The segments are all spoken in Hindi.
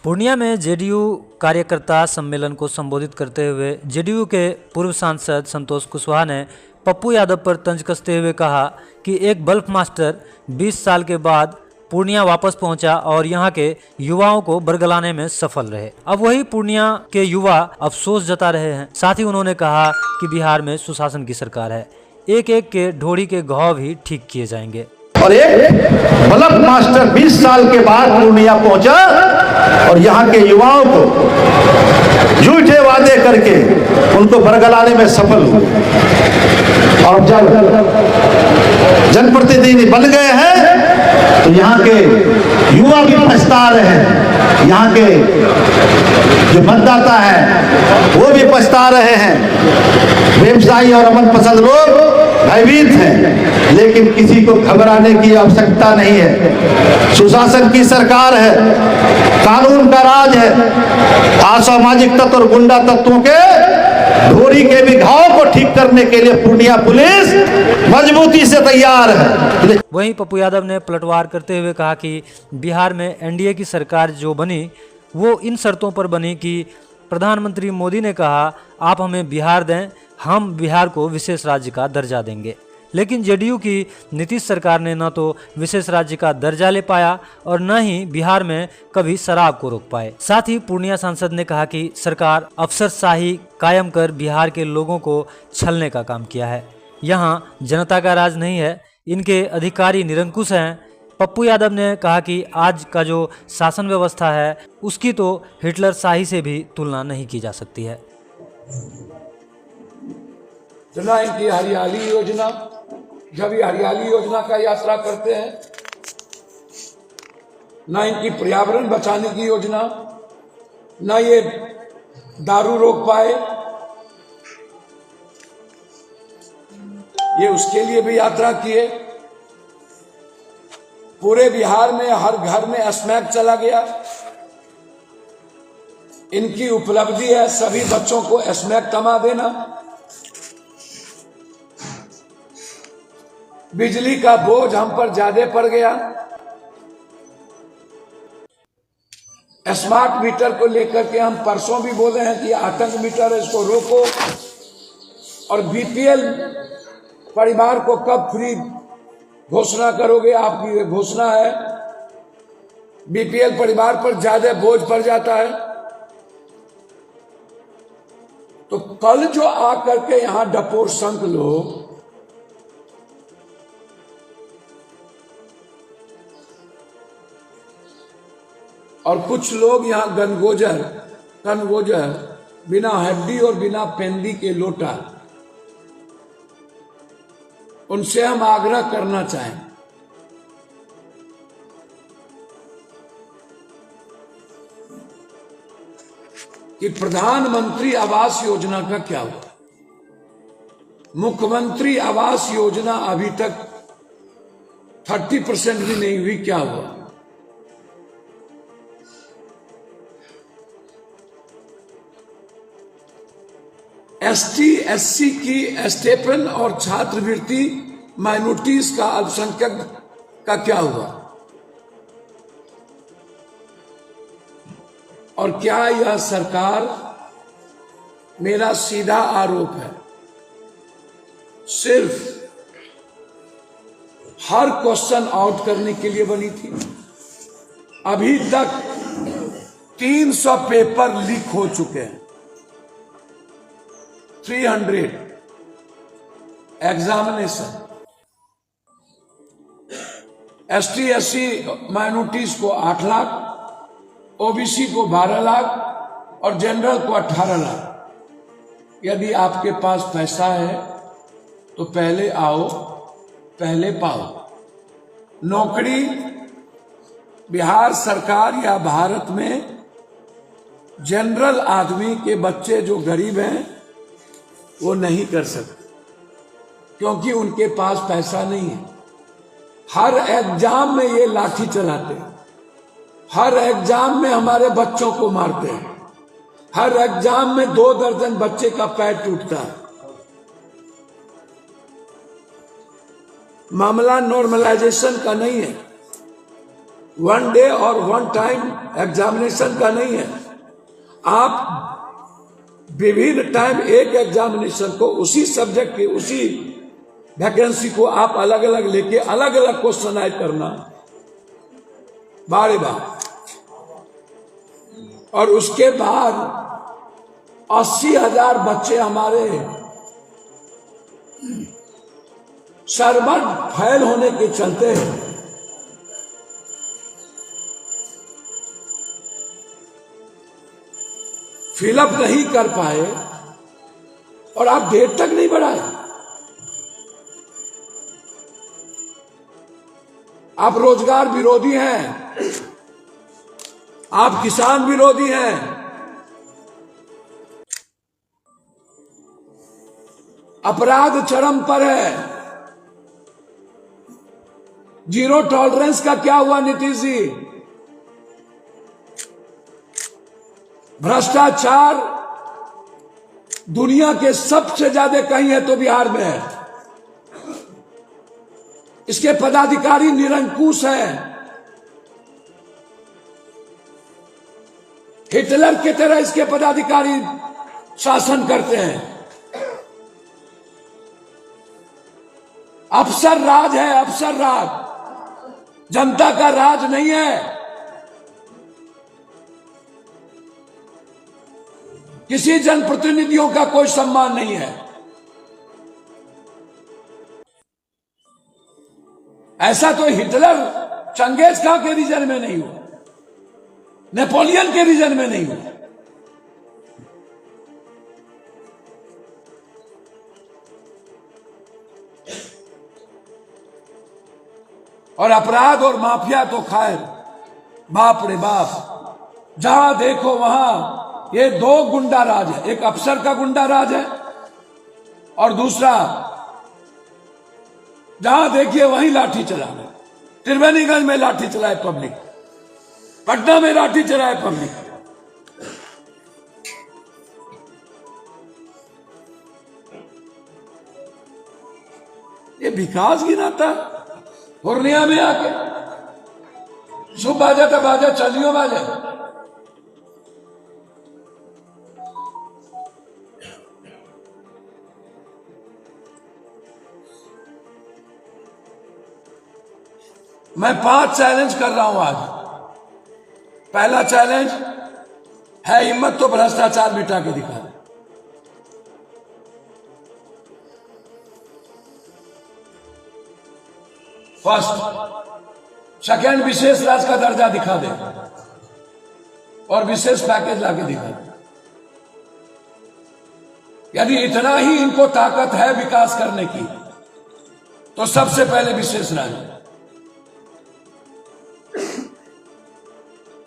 पूर्णिया में जेडीयू कार्यकर्ता सम्मेलन को संबोधित करते हुए जेडीयू के पूर्व सांसद संतोष कुशवाहा ने पप्पू यादव पर तंज कसते हुए कहा कि एक बल्क मास्टर 20 साल के बाद पूर्णिया वापस पहुंचा और यहां के युवाओं को बरगलाने में सफल रहे। अब वही पूर्णिया के युवा अफसोस जता रहे हैं। साथ ही उन्होंने कहा कि बिहार में सुशासन की सरकार है, एक एक के ढोड़ी के घाव भी ठीक किए जाएंगे। और एक बल्क मास्टर 20 साल के बाद पूर्णिया पहुंचा और यहाँ के युवाओं को झूठे वादे करके उनको बरगलाने में सफल हुए। और जब जनप्रतिनिधि बन गए हैं तो यहाँ के युवा भी पछता रहे हैं, यहाँ के जो मतदाता हैं वो भी पछता रहे हैं। व्यवसायी और अमन पसंद लोग भयभीत हैं, लेकिन किसी को घबराने की आवश्यकता नहीं है। सुशासन की सरकार है, कानून का राज है। असामाजिक तत्व और गुंडा तत्वों के ढोरी के भी घाव को ठीक करने के लिए पूर्णिया पुलिस मजबूती से तैयार है। वहीं पप्पू यादव ने पलटवार करते हुए कहा कि बिहार में एनडीए की सरकार जो बनी वो इन शर्तों पर बनी कि प्रधानमंत्री मोदी ने कहा आप हमें बिहार दें, हम बिहार को विशेष राज्य का दर्जा देंगे। लेकिन जेडीयू की नीतीश सरकार ने न तो विशेष राज्य का दर्जा ले पाया और न ही बिहार में कभी शराब को रोक पाए। साथ ही पूर्णिया सांसद ने कहा कि सरकार अफसरशाही कायम कर बिहार के लोगों को छलने का काम किया है। यहाँ जनता का राज नहीं है, इनके अधिकारी निरंकुश हैं। पप्पू यादव ने कहा कि आज का जो शासन व्यवस्था है उसकी तो हिटलर शाही से भी तुलना नहीं की जा सकती है। ना इनकी हरियाली योजना, जब ये हरियाली योजना का यात्रा करते हैं, ना इनकी पर्यावरण बचाने की योजना, ना ये दारू रोक पाए, ये उसके लिए भी यात्रा किए। पूरे बिहार में हर घर में स्मैक चला गया। इनकी उपलब्धि है सभी बच्चों को स्मैक थमा देना। बिजली का बोझ हम पर ज्यादा पड़ गया। स्मार्ट मीटर को लेकर के हम परसों भी बोले हैं कि आतंक मीटर है, इसको रोको। और बीपीएल परिवार को कब फ्री घोषणा करोगे? आपकी ये घोषणा है। बीपीएल परिवार पर ज्यादा बोझ पड़ जाता है। तो कल जो आकर के यहां डपोर संत लोग और कुछ लोग यहां कनगोजर बिना हड्डी और बिना पेंदी के लोटा, उनसे हम आग्रह करना चाहें कि प्रधानमंत्री आवास योजना का क्या हुआ? मुख्यमंत्री आवास योजना अभी तक 30% भी नहीं हुई, क्या हुआ? एसटी एससी की स्टेपन और छात्रवृत्ति माइनॉरिटीज का, अल्पसंख्यक का क्या हुआ? और क्या यह सरकार, मेरा सीधा आरोप है, सिर्फ हर क्वेश्चन आउट करने के लिए बनी थी? अभी तक 300 पेपर लीक हो चुके हैं। 300 एग्जामिनेशन। एसटी एससी माइनॉरिटीज को 8 लाख, ओबीसी को 12 लाख और जनरल को 18 लाख। यदि आपके पास पैसा है तो पहले आओ, पहले पाओ। नौकरी बिहार सरकार या भारत में जनरल आदमी के बच्चे जो गरीब हैं वो नहीं कर सकते, क्योंकि उनके पास पैसा नहीं है। हर एग्जाम में ये लाठी चलाते हैं, हर एग्जाम में हमारे बच्चों को मारते हैं, हर एग्जाम में 2 दर्जन बच्चे का पैर टूटता है। मामला नॉर्मलाइजेशन का नहीं है, वन डे और वन टाइम एग्जामिनेशन का नहीं है। आप विभिन्न टाइम एक एग्जामिनेशन को उसी सब्जेक्ट की उसी वैकेंसी को आप अलग अलग लेके अलग अलग क्वेश्चन करना बारे बार, और उसके बाद 80,000 बच्चे हमारे सर्वर फेल होने के चलते फिलअप नहीं कर पाए और आप डेट तक नहीं बढ़ाए। आप रोजगार विरोधी हैं, आप किसान विरोधी हैं, अपराध चरम पर है। जीरो टॉलरेंस का क्या हुआ नीतीश जी? भ्रष्टाचार दुनिया के सबसे ज्यादा कहीं है तो बिहार में है। इसके पदाधिकारी निरंकुश हैं, हिटलर की तरह इसके पदाधिकारी शासन करते हैं। अफसर राज है, अफसर राज, जनता का राज नहीं है। किसी जनप्रतिनिधियों का कोई सम्मान नहीं है। ऐसा तो हिटलर चंगेज खां के रीजन में नहीं हुआ, नेपोलियन के रीजन में नहीं हुआ। और अपराध और माफिया तो खैर बाप रे बाप, जहां देखो वहां ये दो गुंडा राज है। एक अफसर का गुंडा राज है और दूसरा जहां देखिए वहीं लाठी चला रहे। त्रिवेणीगंज में लाठी चलाए पब्लिक, पटना में लाठी चलाए पब्लिक। ये विकास गिनाता पूर्णिया में आके शुभ बाजा तो बाजा चलियो बाजा। मैं 5 चैलेंज कर रहा हूं आज। पहला चैलेंज है हिम्मत तो भ्रष्टाचार मिटा के दिखा दे। फर्स्ट। सेकेंड, विशेष राज्य का दर्जा दिखा दे और विशेष पैकेज लाके दिखा दे। यदि इतना ही इनको ताकत है विकास करने की तो सबसे पहले विशेष राज्य।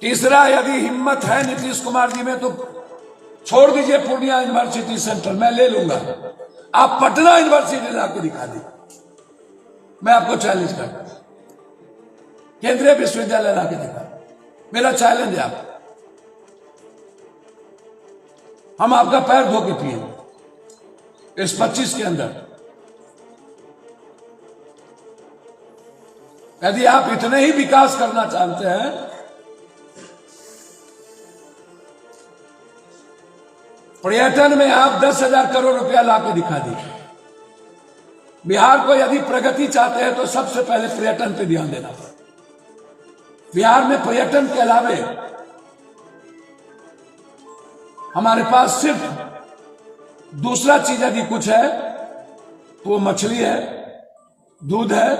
तीसरा, यदि हिम्मत है नीतीश कुमार जी में तो छोड़ दीजिए पूर्णिया यूनिवर्सिटी सेंटर, मैं ले लूंगा। आप पटना यूनिवर्सिटी लाके दिखा दीजिए, मैं आपको चैलेंज करता हूं। केंद्रीय विश्वविद्यालय लाके दिखा, मेरा चैलेंज है आप। हम आपका पैर धो के पिए इस 25 के अंदर। यदि आप इतने ही विकास करना चाहते हैं, पर्यटन में आप 10,000 करोड़ रुपया लाके दिखा दीजिए। बिहार को यदि प्रगति चाहते हैं तो सबसे पहले पर्यटन पे ध्यान देना पड़ेगा। बिहार में पर्यटन के अलावे हमारे पास सिर्फ दूसरा चीज यदि कुछ है तो वो मछली है, दूध है,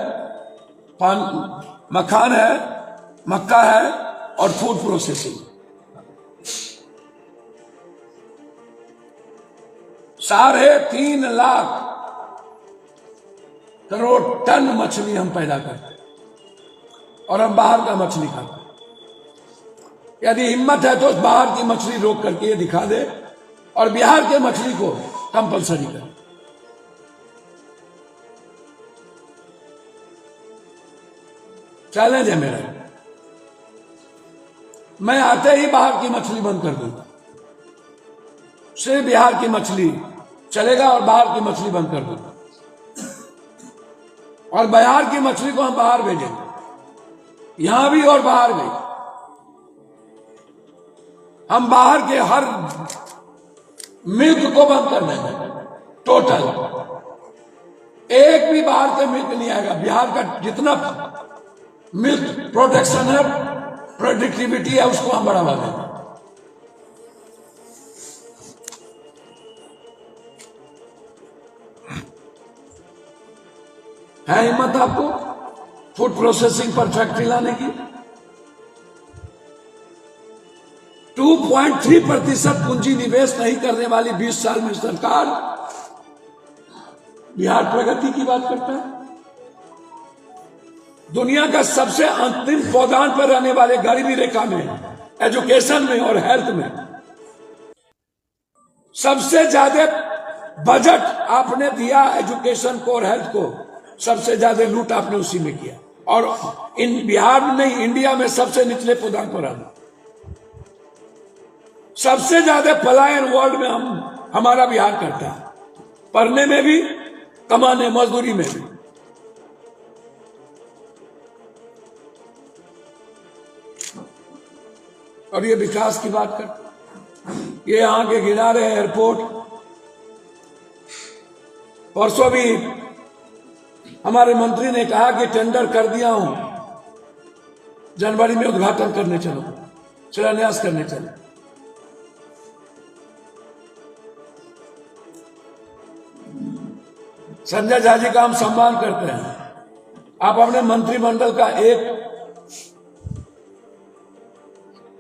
मखान है, मक्का है और food processing. 3.5 lakh crore ton मछली हम पैदा करते हैं और हम बाहर का मछली खाते हैं। यदि हिम्मत है तो बाहर की मछली रोक करके ये दिखा दे और बिहार के मछली को कंपलसरी करे। चैलेंज है मेरा। मैं आते ही बाहर की मछली बंद कर दूंगा। सिर्फ बिहार की मछली चलेगा और बाहर की मछली बंद कर दूंगा और बिहार की मछली को हम बाहर भेजेंगे। यहां भी और बाहर भी। हम बाहर के हर मिल्क को बंद कर देंगे टोटल। एक भी बाहर से मिल्क नहीं आएगा। बिहार का जितना मिल्क प्रोडक्शन है, प्रोडक्टिविटी है, उसको हम बढ़ावा देंगे। है हिम्मत आपको फूड प्रोसेसिंग पर फैक्ट्री लाने की? 2.3% पूंजी निवेश नहीं करने वाली 20 साल में सरकार बिहार प्रगति की बात करता है। दुनिया का सबसे अंतिम पौधान पर रहने वाले गरीबी रेखा में, एजुकेशन में और हेल्थ में सबसे ज्यादा बजट आपने दिया एजुकेशन को और हेल्थ को। सबसे ज्यादा लूट आपने उसी में किया। और इन बिहार में नहीं, इंडिया में सबसे निचले पौधान पर रहना। सबसे ज्यादा पलायन वर्ल्ड में हमारा बिहार करता है, पढ़ने में भी, कमाने मजदूरी में भी। और ये विकास की बात करते, ये यहां के किनारे एयरपोर्ट, परसों भी हमारे मंत्री ने कहा कि टेंडर कर दिया हूं, जनवरी में उद्घाटन करने चलो, शिलान्यास करने चलो। संजय झा जी का हम सम्मान करते हैं। आप अपने मंत्रिमंडल का एक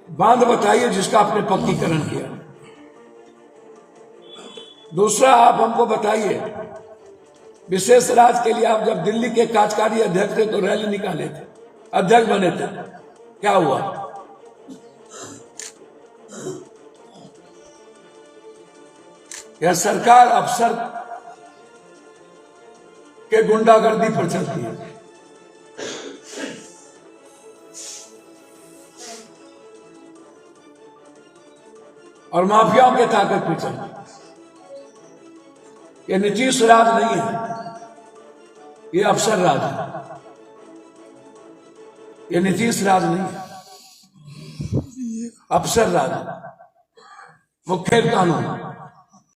बांध बताइए जिसका आपने पक्कीकरण किया। दूसरा, आप हमको बताइए, विशेष राज्य के लिए आप जब दिल्ली के कार्यकारी अध्यक्ष थे तो रैली निकाले थे, अध्यक्ष बने थे, क्या हुआ? यह सरकार अफसर के गुंडागर्दी पर चलती है। और माफियाओं के ताकत पर चलती है। यह नीतीश राज नहीं है, ये अफसर राज है। ये नीतीश राज नहीं है, अफसर राज, मुख्य कानून।